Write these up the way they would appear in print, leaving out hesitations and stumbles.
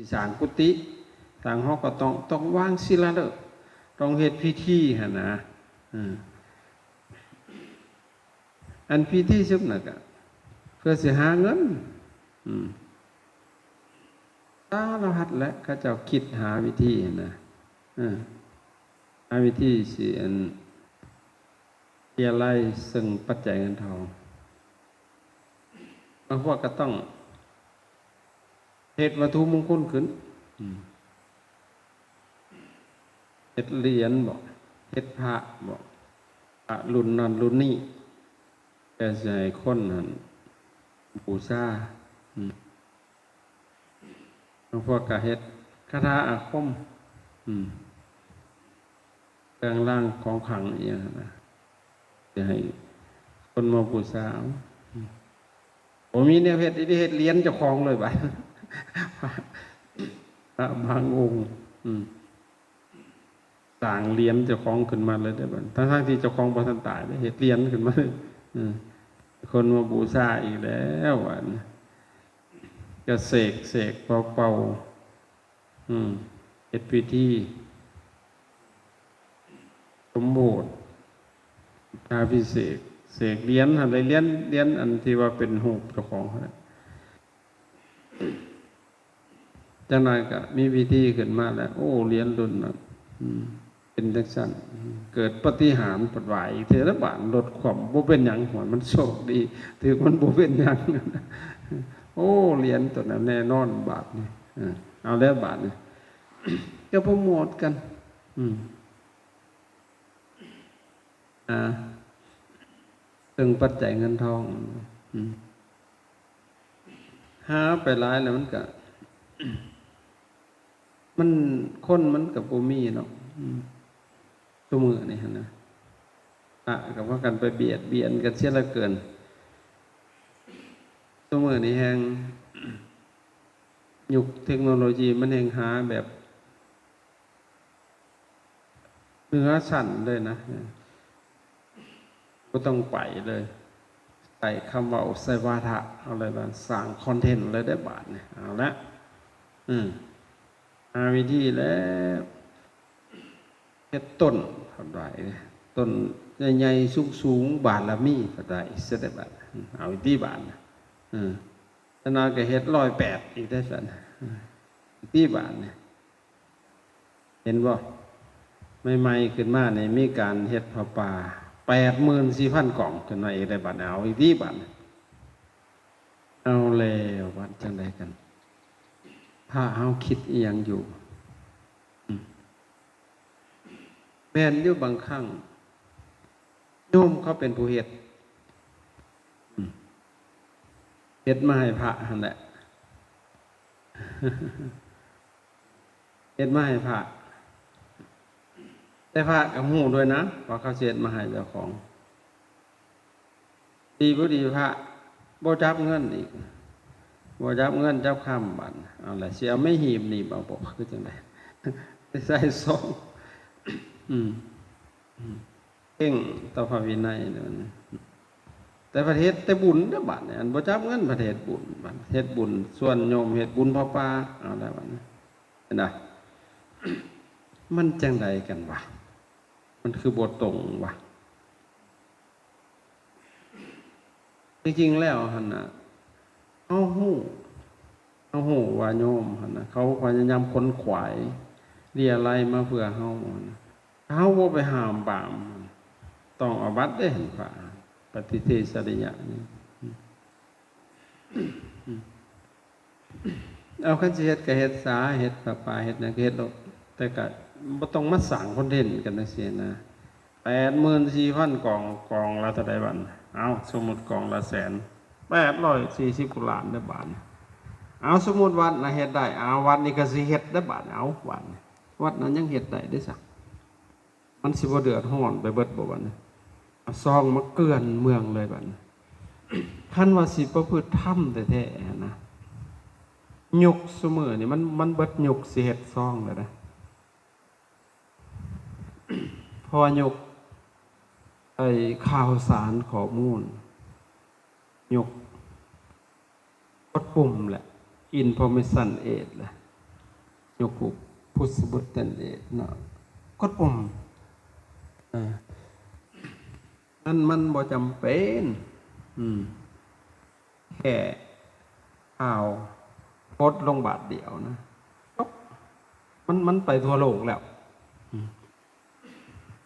สิสร้างกุฏิสร้างห้องก็ต้องวางศิลาฤกษ์ต้องเฮ็ดพิธีหั่นนะอันพิธีซุบน่ะก็เพื่อสิหาเงินสารพัดและเขาเจ้าคิดหาวิธีนะหาวิธีสิอันเรียไล่ซึ่งปัจจัยเงินทองบางพวกก็ต้องเฮ็ดวัตถุมงคลขึ้นเฮ็ดเหรียญบอกเฮ็ดพระบอกพระรุ่นนั้นรุ่นนี้แต่ใส่คนนั้นบูชาบางพวกก็เฮ็ดคาถาอาคมเครื่องรางของขลังอย่างนั้นจะให้คนมาบูชาผมมีเนี่ยเฮ็ดเหรียญเจ้าของเลยบ่ะพระบางองค์สร้างเหรียญเจ้าของขึ้นมาเลยได้บ่ะทั้งที่เจ้าของบ่ทันตายได้เฮ็ดเหรียญขึ้นมาเลยคนมาบูชาอีกแล้วอ่ะก็เสกเป่าเฮ็ดพิธีสมโภชพาพิเศษเสกเหรียญอะไรเหรียญอันที่ว่าเป็นรูปเจ้าของนะจังนั้นก็มีวิธีขึ้นมาแล้วโอ้เหรียญรุ่นนั้นเป็นจังซั่นเกิดปาฏิหาริย์ปฏิไหวเทระบาทลดความบ่เป็นหยังหัวมันโชคดีถือมันบ่เป็นหยังโอ้เหรียญตัวนั้นแน่นอนบาทนี่เอาแล้วบาทนี่ก็โปรโมทกันตึงปัจจัยเงินทองหาไปหลายแล้วมันก็มันคนมันกับบ่มีเนาะตัวมือนี่หั่นนะกับว่ากันไปเบียดเบียนกันเสียเหลือเกินตัวมือนี่แฮงยุคเทคโนโลยีมันแฮงหาแบบเนื้อสั่นเลยนะก็ต้องไปเลยใส่คำว่าใส่วาทะเอาอะไรบ้างสร้างคอนเทนต์เลยได้บาทเนี่ยเอาละหาวิธีแล้วเฮ็ดต้นเท่าไหร่ต้นใหญ่ๆสูงๆบาทละมีเท่าไหร่เสร็จได้บาทเอาวิธีบาทตนาก็เฮ็ด108อีกได้สั่นวิธีบาทเนี่ยเห็นบ่ใหม่ๆขึ้นมาเนี่ยมีการเฮ็ดผ้าป่า84,000 กล่องขึ้นมาอีกได้บาทเอาอีกที่บาทเอาแล้ววัดจังไดกันถ้าเฮาคิดอีหยังอยู่แม่นอยู่บางครั้งโยมเขาเป็นผู้เฮ็ดมาให้พระหั่นแหละเฮ็ดมาให้พระแต่พระก็ฮู้ด้วยนะว่าเขาเฮ็ดมาให้เจ้าของดีบ่ดีพระบ่จับเงินอีกบ่จับเงินจับค้ำบัดเอาล่ะสิเอาไม่หีบนี่เอาบ่คือจังได๋ใส่ซองเพ่งต่อพระวินัยนั่นแต่ประเทศแต่บุญเด้อบัดเนี่ยอันบ่จับเงินประเทศบุญบัดเฮ็ดบุญส่วนโยมเฮ็ดบุญพระป่าเอาได้บัดนี้เห็นบ่มันจังไดกันวะมันคือบ่ตรงวะจริงๆแล้วหั่นน่ะเฮาฮู้ว่าโยมหั่นน่ะเขาพยายามค้นขวายเรียอะไรมาเพื่อเฮาเฮาบ่ไปห้ามปรามต้องอาบัติได้เห็นพระปฏิเทศริยะนี่เอาคันสิเฮ็ดก็เฮ็ดสาเฮ็ดป่าเฮ็ดนั่นก็เฮ็ดโลดแต่ก็บ่ต้องมาสร้างคอนเทนต์กันจังซี่นะ84,000 กล่องละเท่าใดบัดเอาสมมุติกล่องละ100,000 840 กว่าล้านเด้อบาดเอาสมมุติวัดน่ะเฮ็ดได้เอาวัดนี้ก็สิเฮ็ดเด้อบาดเอาวัดนั้นยังเฮ็ดได้เด้อซะมันสิบ่เดือดร้อนไปเบิดบ่บัดนี้ซองมาเกลื่อนเมืองเลยบัดนี้คันว่าสิประพฤติธรรมแท้ๆนะยุคซุมื้อนี่มันเบิดยุคสิเฮ็ดซองแล้วนะเพราะว่ายุคข่าวสารข้อมูลยุคกดปุ่มแหละ information age แหละ ยกพุทธบุตรตันเดชเนาะกดปุ่มมันบ่จำเป็นแค่เอาโพสต์ลงบาทเดียวนะมันไปทั่วโลกแล้ว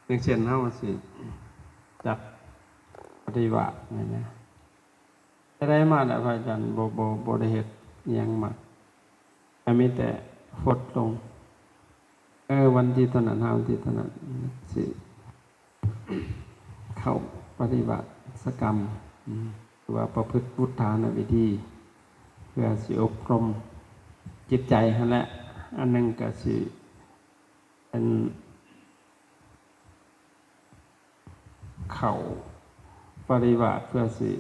อย่างเช่นเฮาสิจัดปฏิบัตินี่นะได้มาแล้วพระอาจารย์บ่ได้เฮ็ดอิหยังมาแต่มีแต่โพสต์ลงวันที่เท่านั้นวันที่เท่านั้นสิเข้าปฏิบัติสกรรมหรือว่าประพฤติพุทธานาวิธีเพื่อสิอบรมจิตใจนั่นแหละอันนึงก็สิเป็นเข้าปฏิบัติเพื่อสิ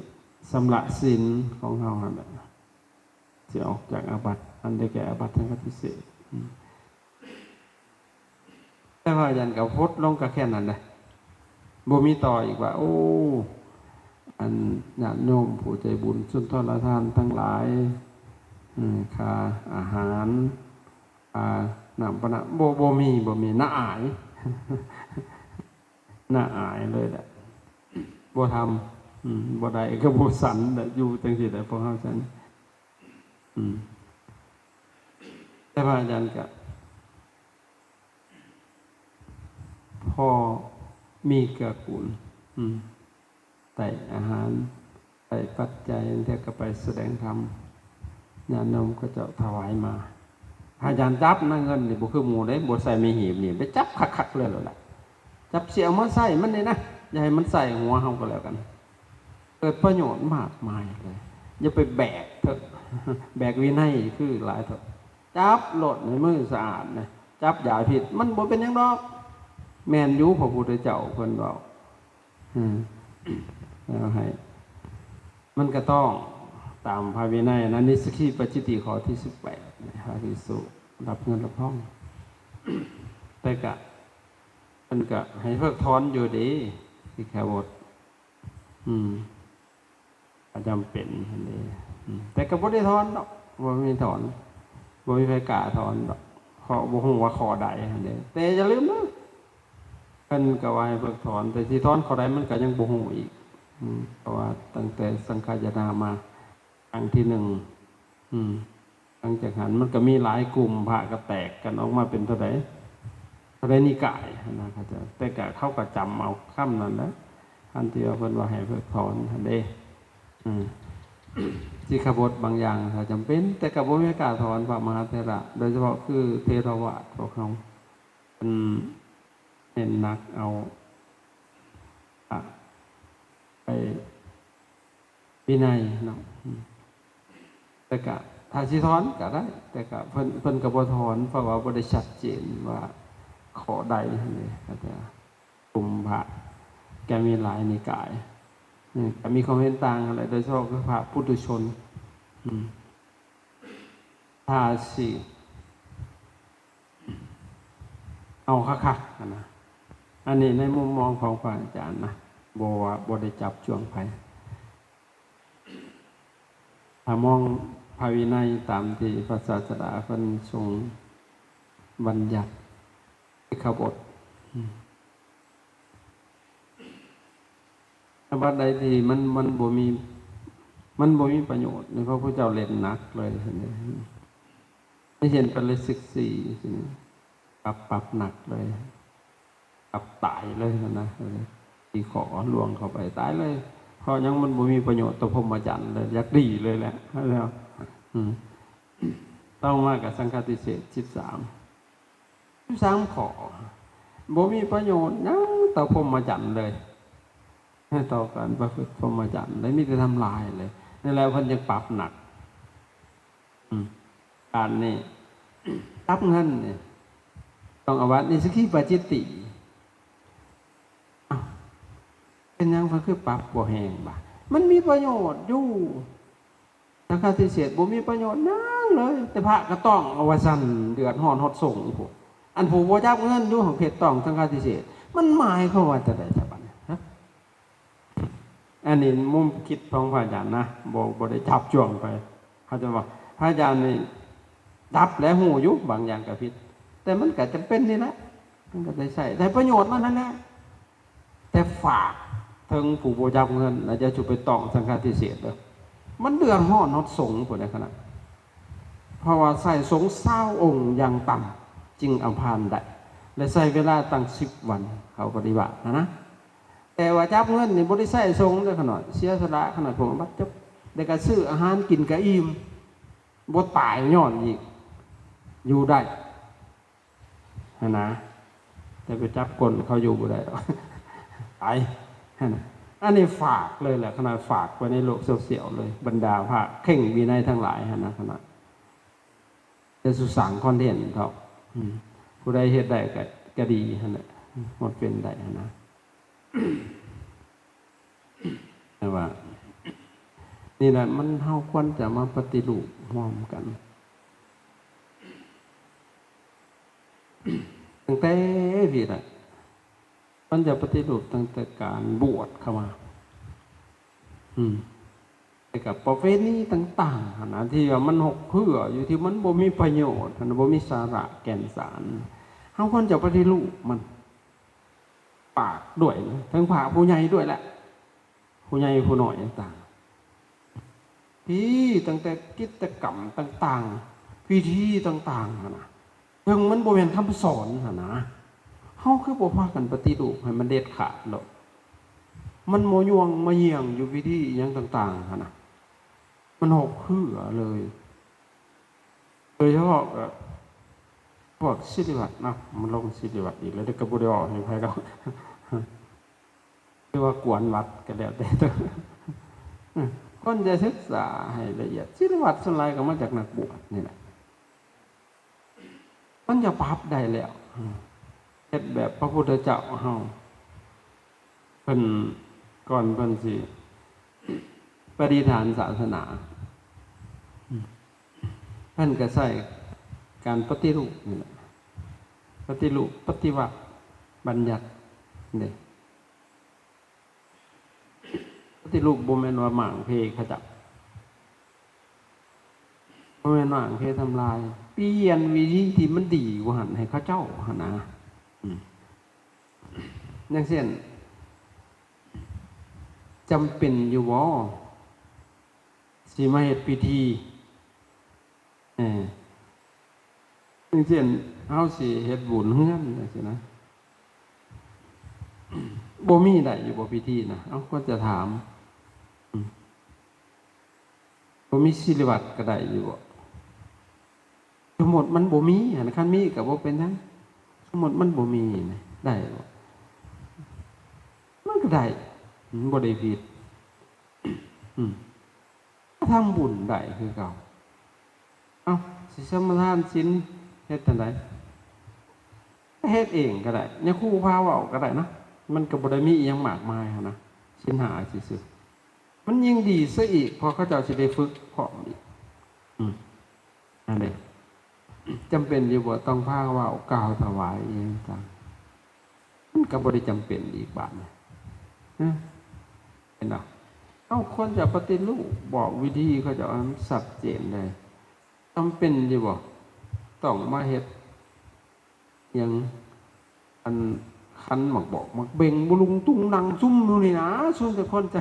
สำระศีลของเฮานั่นแหละสิออกจากอาบัติอันได้แก่อาบัติทั้งพิเศษแต่ว่ายันกับพดลงก็แค่นั้นแหละบ่มีต่ออีกว่าโอ้อันญาติโยมผู้ใจบุญสุนทรทานทั้งหลายค่าอาหารน้ำปนะบ่มีน่าอายน่าอายเลยแหละบ่ทำบ่ได้ก็บ่สันอยู่จังซี่แหละพวกเฮาซั่นแต่ว่าอาจารย์ก็พอมีเกื้อกูลไต่อาหารไต่ปัจจัยเท่ากับไปแสดงธรรมญาติโยมก็จะถวายมาอาจารย์จับนะเงินนี่บ่คือหมู่ได้บ่ใส่ไม่หีบนี่ไปจับคักๆเลยล่ะจับเสียมาใส่มันนี่นะอย่าให้มันใส่หัวเฮาก็แล้วกันเกิดประโยชน์มากมายเลยอย่าไปแบกเถอะแบกวินัยคือหลายเถอะจับโลดในมือสะอาดนะจับอย่าผิดมันบ่เป็นหยังดอกแม่นอยู่พระพุทธเจ้าเพิ่นเว้าแล้วให้มันก็ต้องตามพระวินัยนั้นนิสกีปจิติข้อที่18นะพระภิกษุรับเงินรับทองแต่ก็มันก็ให้เพิกถอนอยู่ดีสิกขาบทจำเป็นอันนี้แต่ก็บ่ได้ถอนดอกบ่มีถอนบ่มีใครกล้าถอนดอกขอบ่ฮู้ว่าข้อใดอันนี้แต่อย่าลืมนะเพิ่นก็ว่าให้เพิกถอนแต่สิถอนข้อใดมันก็ยังบ่ฮู้อีกเพราะว่าตั้งแต่สังฆายนามาครั้งที่หลังจากนั้นมันก็มีหลายกลุ่มพระก็แตกกันออกมาเป็นเท่าใดนิกายนะครับแต่ก็เขาก็จำเอาคำนั้นแล้วอันที่ว่าเพิ่นว่าให้เพิกถอนอันเด้สิกขาบทบางอย่างถ้าจำเป็นแต่ก็บ่มีกล้าถอนพระมหาเถระโดยเฉพาะคือเทรวาสพวกเขาเน้นหนักเอาไปวินัยเนาะแต่ก็ถ้าสิถอนก็ได้แต่ก็เพิ่นก็บ่ถอนเพราะว่าบ่ได้ชัดเจนว่าขอใดนี่ก็จะกลุ่มพระแกมีหลายนิกายแต่มีความเห็นต่างอะไรโดยเฉพาะพระปุถุชนถ้าสิเอาคักๆนะอันนี้ในมุมมองของพระอาจารย์นะบ่ได้จับจ้วงไผถ้ามองพระวินัยตามที่พระศาสดาเพิ่นทรงบัญญัติสิกขาบทอาบัติใดที่มันบ่มีประโยชน์ในพระพุทธเจ้าเล่นหนักเลยไม่เห็นเป็นเลย14สิปรับหนักเลยปรับตายเลยนะที่ขอลวงเข้าไปตายเลยเพราะยังมันบ่มีประโยชน์ต่อพรหมจรรย์เลยอยากดีเลยแหละแล้วต้องมากับสังฆติเศษ13ขอบ่มีประโยชน์ยังต่อพรหมจรรย์เลยให้ต่อการประพฤติพรหมจรรย์เลยมีแต่ทำลายเลยนั่นแหละเพิ่นจะปรับหนักการนี่รับเงินนี่ต้องอาวัตนิสกีปจิติเป็นยังเพิ่นคือปรับบ่แห้งบ่มันมีประโยชน์อยู่สังฆติเศษบ่มีประโยชน์นั่งเลยแต่พระก็ต้องเอาว่าซั่นเดือดร้อนฮอดส่งพวกอันผู้บ่จับเงินอยู่ของเพชรต้องสังฆติเศษมันหมายความว่าจะได้จับอันนี้มุมคิดของพระอาจารย์นะบ่ได้จับจ้วงไปเขาจะว่าพระอาจารย์นี่ จับและหูอยู่บางอย่างก็ผิดแต่มันก็จำเป็นนี่แหละมันก็ได้ใช้ได้ประโยชน์มันนั่นแหละแต่ฝากถึงผู้บ่จับเงินแล้วจะจุไปต้องสังฆาทิเศษเด้อมันเดือดร้อนฮอดสงฆ์พุ่นในขณะเพราะว่าใส่สงฆ์20องค์อย่างต่ำจึงอำพานได้และใช้เวลาตั้ง10วันเขาปฏิบัตินะแต่ว่าจับเงินนี่บ่ได้ใช้สงฆ์เด้อขนาดเสียสละขนาดผมบัดจบได้ก็ซื้ออาหารกินก็อิ่มบ่ตายย้อนอีกอยู่ได้นะแต่ไปจับกลเขาอยู่บ่ได้หรอกตายอันนี้ฝากเลยแหละขนาดฝากไว้ในโลกโซเชียลเลยบรรดาพระเข่งวินัยทั้งหลายนะขนาดจะสุสานคอนเทนต์เขาผู้ใดเฮ็ดได้ก็ดีนะหมดเป็นได้นะแต่ว่านี่แหละมันเฮาควรจะมาปฏิรูปร่วมกันตั้งแต่พี่น่ะมันจะปฏิรูปตั้งแต่การบวชเข้ามาแต่กับประเภทนี้ต่างๆนะที่ว่ามันหกเพื่ออยู่ที่มันบ่มีประโยชน์มันบ่มีสาระแก่นสารเฮาควรจะปฏิรูปมันปากด้วยนะทั้งพระผู้ใหญ่ด้วยแหละผู้ใหญ่ผู้น้อยต่างๆที่ตั้งแต่กิจกรรมต่างๆพิธีต่างๆนะถึงมันบ่แม่นคำสอนนะเฮาคือบ่พากันปฏิรูปให้มันเด็ดขาดหรอกมันโมยวงมาเยี่ยงอยู่วิธีอย่างต่างๆนะมันหกเพื่อเลยโดยเฉพาะพวกศิริวัตรนะมันลงศิริวัตรอีกแล้วเด็กกระบุได้ออกให้ใครก็เรียกว่ากวนวัดก็แล้วแต่คนจะศึกษาให้ละเอียดศิริวัตรส่วนใหญ่ก็มาจากนักบวชนี่แหละมันจะปรับได้แล้วเฮ็ดแบบพระพุทธเจ้าเฮาเพิ่นก่อนเพิ่นสิปฏิฐานศาสนาเพิ่นก็ใช้การปฏิรูปนี่แหละปฏิรูปปฏิวัติบัญญัตินี่ปฏิรูปบ่แม่นว่าหม่างเพขจับบ่แม่นหม่างเพทำลายเปลี่ยนวิธีที่มันดีกว่าหั่นให้เขาเจ้าหั่นนะอย่างเช่นจำเป็นอยู่บ่สิมาเฮ็ดพิธีอย่างเช่นเฮาสิเฮ็ดบุญเฮือนจังซี่นะบ่มีได้อยู่บ่พิธีนะเอ้าควรจะถามบ่มีศิริวัตรก็ได้อยู่บ่สมมุติมันบ่มีหั่นคันมีก็บ่เป็นหยังสมมุติมันบ่มีได้บ่มันก็ได้บ่ได้ผิดทำบุญได้คือเก่าเอ้าสิสมทานศีลเฮ็ดจังได๋เฮ็ดเองก็ได้เนี่ยครูพาเว้าก็ได้นะมันก็บ่ได้มีอีหยังมากมายนะศีล5ซื่อๆมันยิ่งดีซะอีกเพราะเขาเจ้าสิได้ฝึกพร้อมอีกนั่นแหละจำเป็นอยู่บ่ต้องพาเว้ากล่าวถวายอีหยังต่างมันก็บ่ได้จำเป็นอีกบาดนะเห็นบ่เอาคนจะปฏิรูปบอกวิธีเขาจะเอาชัดเจนเลยจำเป็นอยู่บ่ต้องมาเฮ็ดอย่างอันคันหมักบอกมักเบ่งบุลุงตุ้งนังซุ่มนู่นนี่นะส่วนแต่คนจะ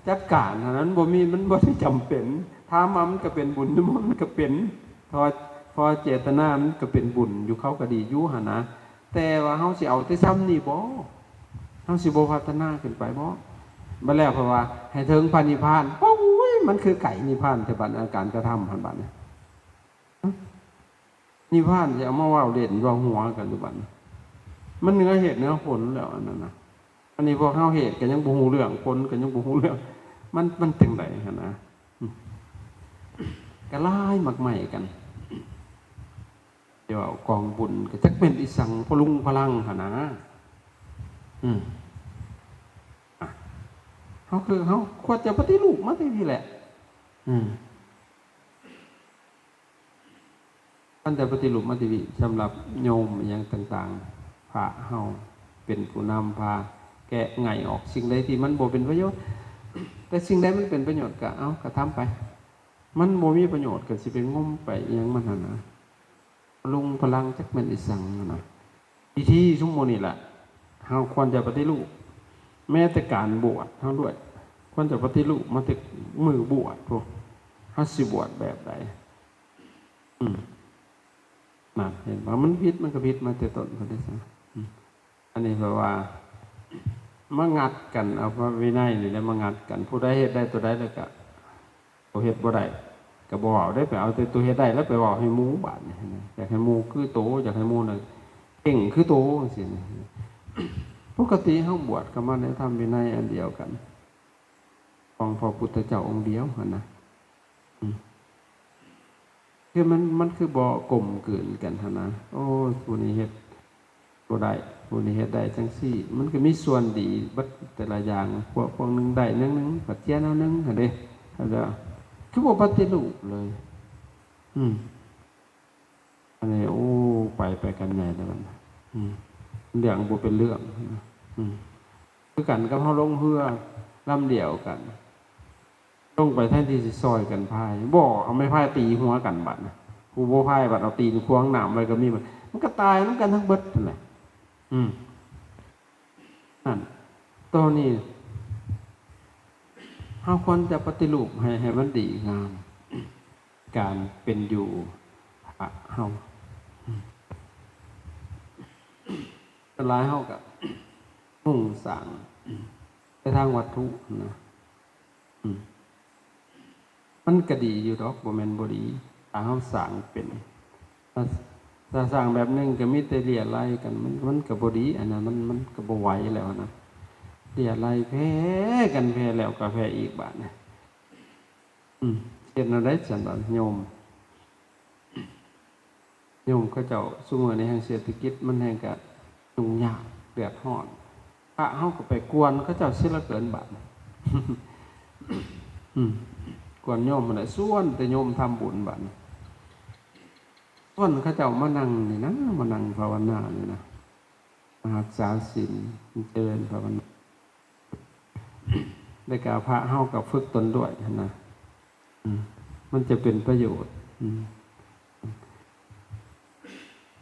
จัดการเท่านั้นบ่มีมันบ่ได้จำเป็นถามมามันก็เป็นบุญมันก็เป็นพอเจตนามันก็เป็นบุญอยู่เขาก็ดีอยู่หั่นนะแต่ว่าเฮาสิเอาแต่ซ้ำนี่บ่เฮาสิบ่พัฒนาขึ้นไปบ่มาแล้วเพราะว่าให้ถึงพระนิพพานโอ้ยมันคือไก่นิพพานแต่บัดอาการกระทำพันบัดเนี่ยนิพพานจะเอามาว่าเล่นว่าหัวกันอยู่บัดมันเนื้อเหตุเนื้อผลแล้วอันนั้นนะอันนี้พวกเข้าเหตุกันยังบ่ฮู้เรื่องผลกันยังบ่ฮู้เรื่องมันจังได๋หั่นนะก็ลายมักใหม่กันเดี๋ยวกองบุญก็จักเป็นอีสังพลุงพลังหั่นนะเขาคือเขาควรจะปฏิรูปมาที่แหละมันจะปฏิรูปมาที่สำหรับโยมอย่างต่างๆพระเฮาเป็นผู้นำพาแกะไงออกสิ่งใดที่มันบ่เป็นประโยชน์แต่สิ่งใดมันเป็นประโยชน์ก็เอาก็ทำไปมันบ่มีประโยชน์ก็สิไปงมไปอย่างมันหั่นนะ ลุงพลังจักแม่นอีสังนะพิธีชุมโมนี่แหละเฮาควรจะปฏิรูปแม้แต่การบวชเฮาด้วยควรจะปฏิรูปมาถึงมือบวชพวกเฮาสิบวชแบบใดนั่นเห็นว่ามันผิดมันก็ผิดมาแต่ต้นพุ่นเด้ออันนี้เพราะว่ามางัดกันเอาพระวินัยนี่แหละมางัดกันผู้ใดเฮ็ดได้ตัวใดแล้วก็ผู้เฮ็ดบ่ได้ก็บ่เว้าได้ไปเอาแต่ตัวเฮ็ดได้แล้วไปเว้าให้หมู่บาดนี่อยากให้หมู่คือโตอยากให้หมู่น่ะเก่งคือโตจังซี่นะปกติเฮาบวชก็มาในธรรมวินัยอันเดียวกันของพระพุทธเจ้าองค์เดียวหั่นนะคือมันคือบ่กลมกลืนกันหั่นนะโอ้ผู้นี้เฮ็ดบ่ได้ผู้นี้เฮ็ดได้จังซี่มันก็มีส่วนดีบัดแต่ละอย่างพวกนึงได้นึงปัจเจียนเอานึงหั่นเด้เข้าใจคือบ่ปฏิรูปเลยอันนี้โอ้ไปกันใหญ่แล้วมันเรื่องบ่เป็นเรื่องคือกันกับเฮาลงเรือลำเดียวกันลงไปแทนที่สิซอยกันพายบ่เอาไม้พายตีหัวกันบัดนะผู้บ่พายบัดเอาตีนควงน้ำไว้ก็มีมันก็ตายนำกันทั้งเบิดนั่นแหละนั่นตอนนี้เฮาควรจะปฏิรูปให้มันดีงามการเป็นอยู่เฮาหลายเฮาก็มุ่งสร้างไปทางวัตถุนะมันก็ดีอยู่ดอกบ่แม่นบ่ดีถ้าเฮาสร้างเป็นถ้าสร้างแบบนึงก็มีแต่เลียไล่กันมันก็บ่ดีอันนั้นมันก็บ่ไหวแล้วนะเลียไล่แพ้กันแพ้แล้วก็แพ้อีกบาดนะเฮ็ดแนวใดซั่นบ่โยมเขาเจ้าซุมื้อนี้แห่งเศรษฐกิจมันแห่งก็ยุ่งยากเดือดร้อนพระเฮาก็ไปกวนเขาเจ้าสิละเกินบาดกวนโยมมันน่ะส่วนแต่โยมทำบุญบาดส่วนเขาเจ้ามานั่งนี่นะมานั่งภาวนานี่นะมารักษาศีลเจริญภาวนาได้กล่าวพระเฮากับฝึกตนด้วยนะมันจะเป็นประโยชน์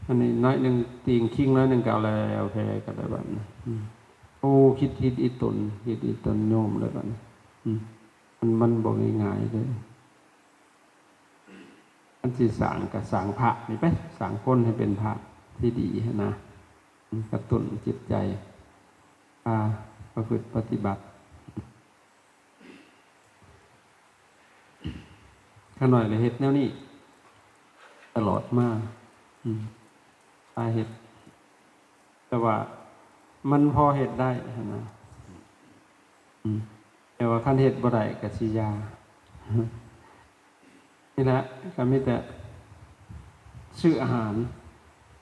อันนี้น้อยหนึ่งตีงคิงน้อยหนึ่งก็เอาแล้วแพ้กันได้บ้างโอ้คิดอีตนโยมเลยบ้างมันบอกง่ายๆเลยอันที่สร้างกับสร้างพระนี่ไปสร้างคนให้เป็นพระที่ดีนะกระตุ้นจิตใจประพฤติปฏิบัติข้าหน่อยเลยเฮ็ดแนวนี้ตลอดมาเฮ็ดแต่ว่ามันพอเฮ็ดได้นะแต่ว่าคันเฮ็ดบ่ได้ก็สิยานี่แหละก็มีแต่ซื้ออาหาร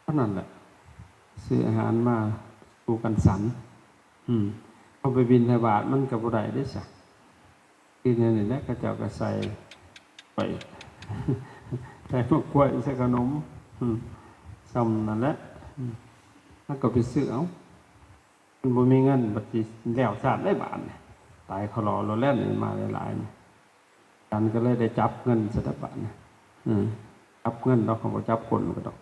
เท่านั้นแหละซื้ออาหารมาสู่กันสันเอาไปบิณฑบาตมันก็บ่ได้เด้ซะคือนี่แหละเขาเจ้าก็ใส่ไปใส่พวกกล้วยใส่ขนมซ้ำนั่นแหละมันก็ไปซื้อเอามันบ่มีเงินบัดสิแล้วชาติได้บาทตายเขารอเราแล่นมาหลายๆกันก็เลยได้จับเงินสถาบันจับเงินเราเขาบอกจับคนก็ดอก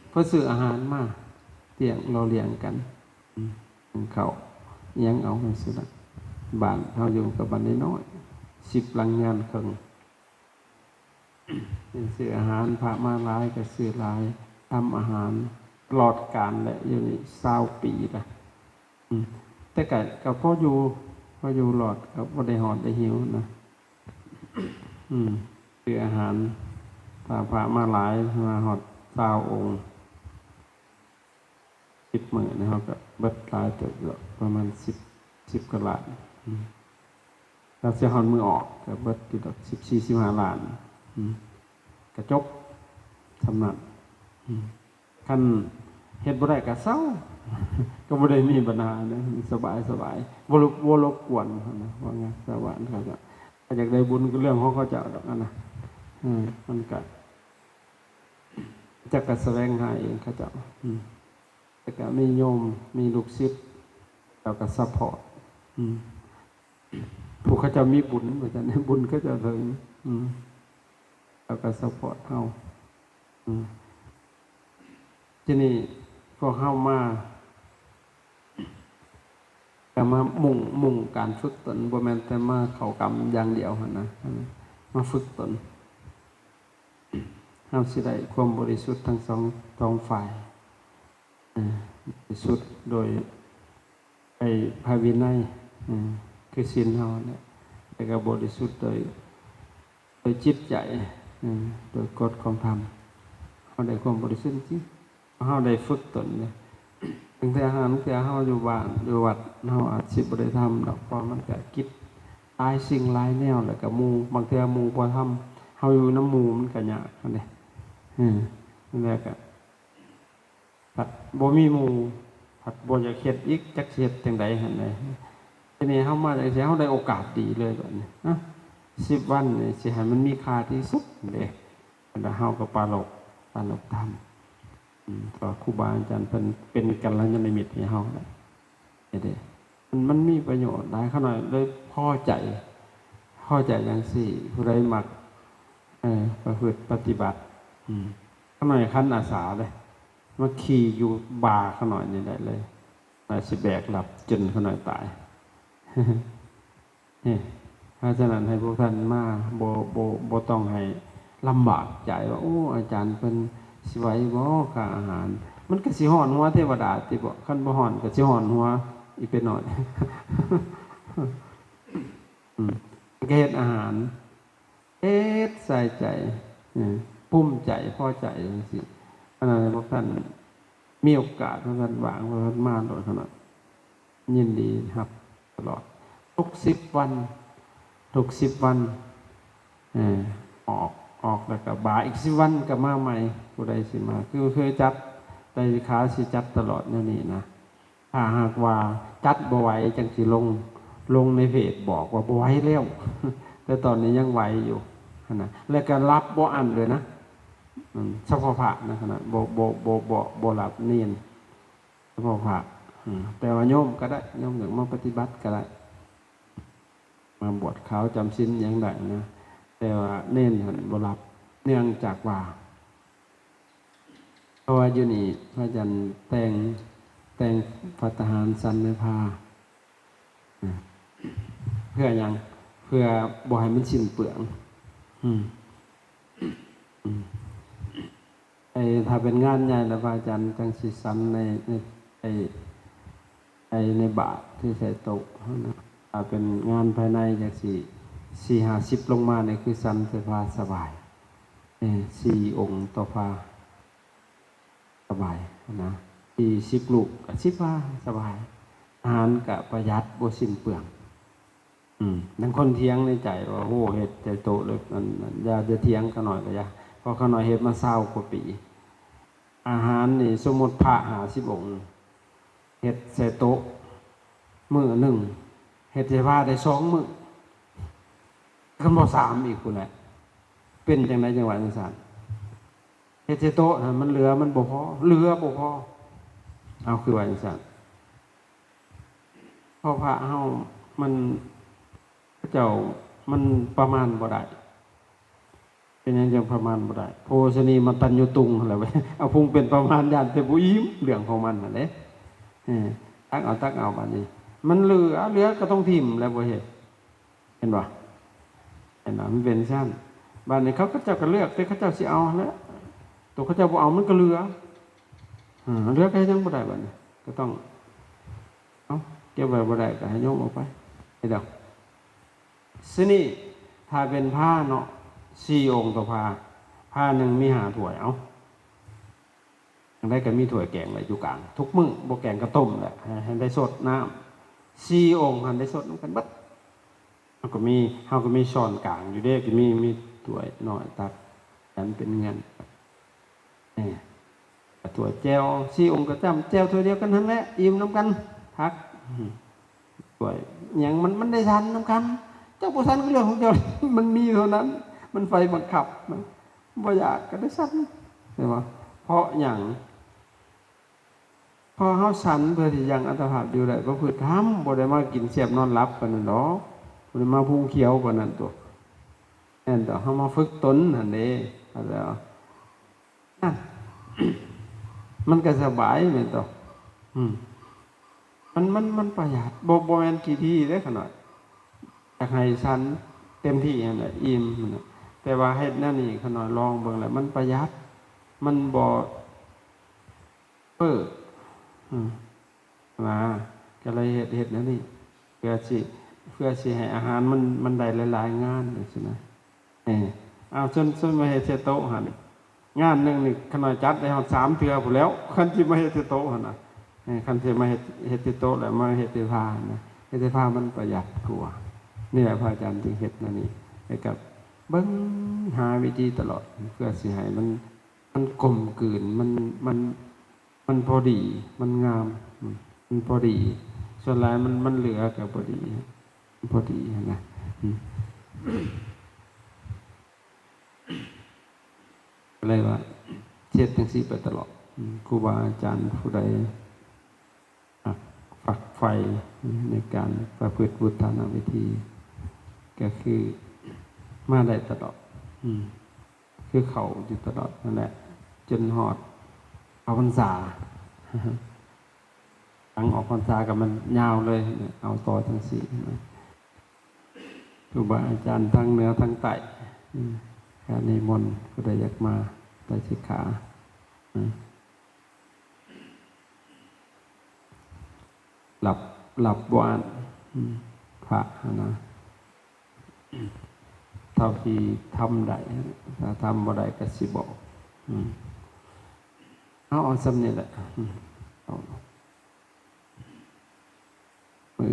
เพื่อซื้ออาหารมาเลี้ยงเราเลี้ยงกันเขายังเอาไปซื้อละบ้านเขาอยู่กับบ้านน้อย10 หลังงานครึ่งซื้ออาหารพระมาหลายก็ซื้อหลายทำอาหารตลอดกาลแหละอยู่นี่20 ปีละแต่ก็พออยู่หลอดก็บ่ได้หอดได้หิวนะซื้ออาหารพระมาหลายมาหอด20 องค์10 มื้อนะครับก็เบิดหลายตัวประมาณ10 กว่าล้านแล้วเสียหอนมือออกก็เบิดอยู่ดอก14-15 ล้านกระจกสำนักคันเฮ็ดบ่ได้ก็เศร้าก็บ่ได้มีปัญหานะสบายบ่รบกวนนะว่าไงสวรรค์เขาก็อยากได้บุญก็เรื่องของเขาเจ้าดอกนั่นน่ะมันก็จะกระแสวงหาเองเขาเจ้าแต่ก็มีโยมมีลูกศิษย์แล้วก็ซัพพอร์ตผู้เขาเจ้ามีบุญเหมือนกันบุญก็จะถึง แล้วก็ซัพพอร์ตเฮาทีนี้พอเฮามาก็มามุ่งการฝึกตนบ่แม่นแต่มาเข้ากรรมอย่างเดียวหั่นนะมาฝึกตนเฮาสิได้ความบริสุทธิ์ทั้งสองฝ่ายบริสุทธิ์โดยพระวินัยคือศีลเฮาเนี่ยแล้วก็บริสุทธิ์โดยจิตใจโดยกฎของธรรมเฮาได้ความบริสุทธิ์จริงเฮาได้ฝึกตนเนี่ยถึงแต่เฮาอยู่บ้านอยู่วัดเฮาอาจสิบ่ได้ทำดอกเพราะมันก็คิดหลายสิ่งหลายแนวแล้วก็หมู่บางเทื่อหมู่บ่ทำเฮาอยู่นำหมู่มันก็ยากนั่นแหละนั่นแหละก็ผัดบ่มีหมู่ผัดบ่อยากเฮ็ดอีกจักสิเฮ็ดจังได๋หั่นแหละทีนี้เฮามาจังซี่เฮาได้โอกาสดีเลยบัดนี้10 วันนี่สิให้มันมีค่าที่สุดเด้แล้วเฮาก็ปรารภธรรมต่อครูบาอาจารย์เป็นกัลยาณมิตรให้เฮาเด้มันมีประโยชน์หลายขนาดเลยพอใจจังซี่ผู้ใดมักประพฤติปฏิบัติขนาดคันอาสาเลยมาขี่อยู่บาร์ขนาดนี้ได้เลยน่าสิแบกหลับจนขนาดตายเพราะฉะนั้นให้พวกท่านมาบ่ต้องให้ลำบากใจว่าโอ้อาจารย์เป็นสิไหวบ่ค่าอาหารมันก็สิฮ้อนหัวเทวดาติบ่คันบ่ฮ้อนก็สิฮ้อนหัวอีกเป็นหน่อยก็เฮ็ดอาหารใส่ใจภูมิใจพอใจจังซี่ขณะพวกท่านมีโอกาสพวกท่านว่างพวกท่านมาโดยขนาดยินดีครับตลอดทุก10 วันออกแล้วก็บ่ายอีก10 วันก็มาใหม่ผู้ใดสิมาคือเคยจัดแต่ขาสิจัดตลอดแนวนี้นะถ้าหากว่าจัดบ่ไหวจังสิลงในเพจบอกว่าบ่ไหวแล้วแต่ตอนนี้ยังไหวอยู่นะแล้วก็รับบ่อั้นเลยนะเฉพาะพระนะขนาดบ่รับเนียนเฉพาะพระแต่ว่าโยมก็ได้โยมอยากมาปฏิบัติก็ได้มาบวชขาวจำศีลอย่างใดนะแต่ว่าเน้นหันบ่รับเนื่องจากว่าเพราะว่าอยู่นี่พระอาจารย์แต่งภัตตาหารสันในพาเพื่อยังเพื่อบ่ให้มันสิ้นเปลืองถ้าเป็นงานใหญ่แล้วพระอาจารย์จังสิสันในบาทที่ใส่โต๊ะนะถ้าเป็นงานภายในจาก4-50ลงมาเนี่ยคือสันเสื้อผ้าสบาย4 องค์ต่อผ้าสบายนะ10 ลูกกับ10 ผ้าสบายอาหารกับประหยัดบ่สิ้นเปลืองนั่งคนเถียงในใจว่าโอ้เฮ็ดใจโตเลยมันอย่าจะเถียงเขาหน่อยก็อย่าเพราะเขาหน่อยเฮ็ดมา20 กว่าปีอาหารนี่สมมุติพระ50 องค์เฮ็ดใส่โต๊ะมื้อหนึ่งเฮ็ดใส่ผ้าได้2 มื้อคันบ่3อีกพุ่นแหละเป็นจังได๋จังหวะจังซั่นเฮ็ดใส่โต๊ะมันเหลือมันบ่พอเอาคือว่าจังซั่นพอพระเฮามันพระเจ้ามันประมาณบ่ได้เป็นหยังจังประมาณบ่ได้โพชนีมันตัญญูตุงอะไรไว้เอาพุงเป็นประมาณญาณแต่บ่อิ่มเรื่องของมันนั่นแหละตักเอาบัดนี้มันเหลือก็ต้องทิ่มแล้วบ่เฮ็ดเห็นบ่มันเป็นซั่นบัดนี้เขาก็เจ้าก็เลือกแต่เขาเจ้าสิเอาแล้วตัวเขาเจ้าบ่เอามันก็เหลือก็ยังบ่ได้บัดนี้ก็ต้องเก็บไว้บ่ได้ก็ให้โยมเอาไปให้ดอกซินี่ถ้าเป็นผ้าเนาะ4 องค์ต่อผ้าหนึ่งมี5 ถ้วยอย่างไรก็มีถ้วยแกงไว้อยู่กลางทุกมื้อบ่แกงก็ต้มแหละให้ได้สดน้ำ4 องค์หันได้สดนำกันเบิดเฮาก็มีช้อนกลางอยู่เด้ก็มีถ้วยน้อยตักกันเป็นเงินถ้วยแจ่ว4 องค์ก็จำแจ่วถ้วยเดียวกันนั่นแหละอิ่มนำกันทักถ้วยหยังมันได้ทันนำกันเจ้าบ่ทันก็เรื่องของเจ้ามันมีเท่านั้นมันไฟบังคับมันบ่อยากก็ได้สั่นใช่บ่เพราะหยังพอเฮาสั่นเพื่อที่ยังอัตภาพอยู่ได้บ่พึ่งทำบ่ได้มากินแซ่บนอนหลับปานนั้นดอกบ่ได้มาพุงเขียวปานนั้นตัว นั่นต่อเฮามาฝึกตนหั่นเด้เข้าใจบ่นั่น มันก็สบายแม่นต่ออืมมันประหยัดบ่แม่นกี่ที่เด้อขนาดอยากให้ฉันเต็มที่นั่นแหละอิ่มนั่นน่ะแต่ว่าเฮ็ดแนวนี้ขนาดลองเบิ่งแล้วมันประหยัดมันบ่เพ้ออืมนะก็เลยเฮ็ดแนวนี้เพื่อสิให้อาหารมันได้หลายๆงานจังซี่นะเอาจนมาเฮ็ดเสยโต๊ะหั่นงานหนึงนี่ขนาดจัดได้ฮอด3เทื่อพู้นแล้วคันสิมาเฮ็ดเสยโต๊ะหั่นน่ะคันสิมาเฮ็ดเสยโต๊ะแล้วมาเฮ็ดเสยผ้านะเฮ็ดเสยผ้ามันประหยัดกว่านี่แหละพระอาจารย์จึงเฮ็ดแนวนี้ให้กับเบิ่งหาวิธีตลอดเพื่อสิให้มันกลมกลืนมันพอดีมันงามมันพอดีส่วนหลายมันเหลือก็พอดีนะอะไรวะเทียบจังซี่ไปตลอดครูบาอาจารย์ผู้ใดฝักใฝ่ในการประพฤติพุทธานาวิธีก็คือมาได้ตลอดคือเขาอยู่ตลอดนั่นแหละจนหอดเอาพรรษาตั้งออกพรรษากับมันยาวเลยเอาต่อทั้งสี่ครูบาอาจารย์ทั้งเหนือทั้งใต้การนิมนต์ก็ได้อยากมาได้ศิกขาหลับวานพระนะเท่าที่ทำได้ถ้าทำบ่ได้ก็สิบอกเอาสำเนียงแหละ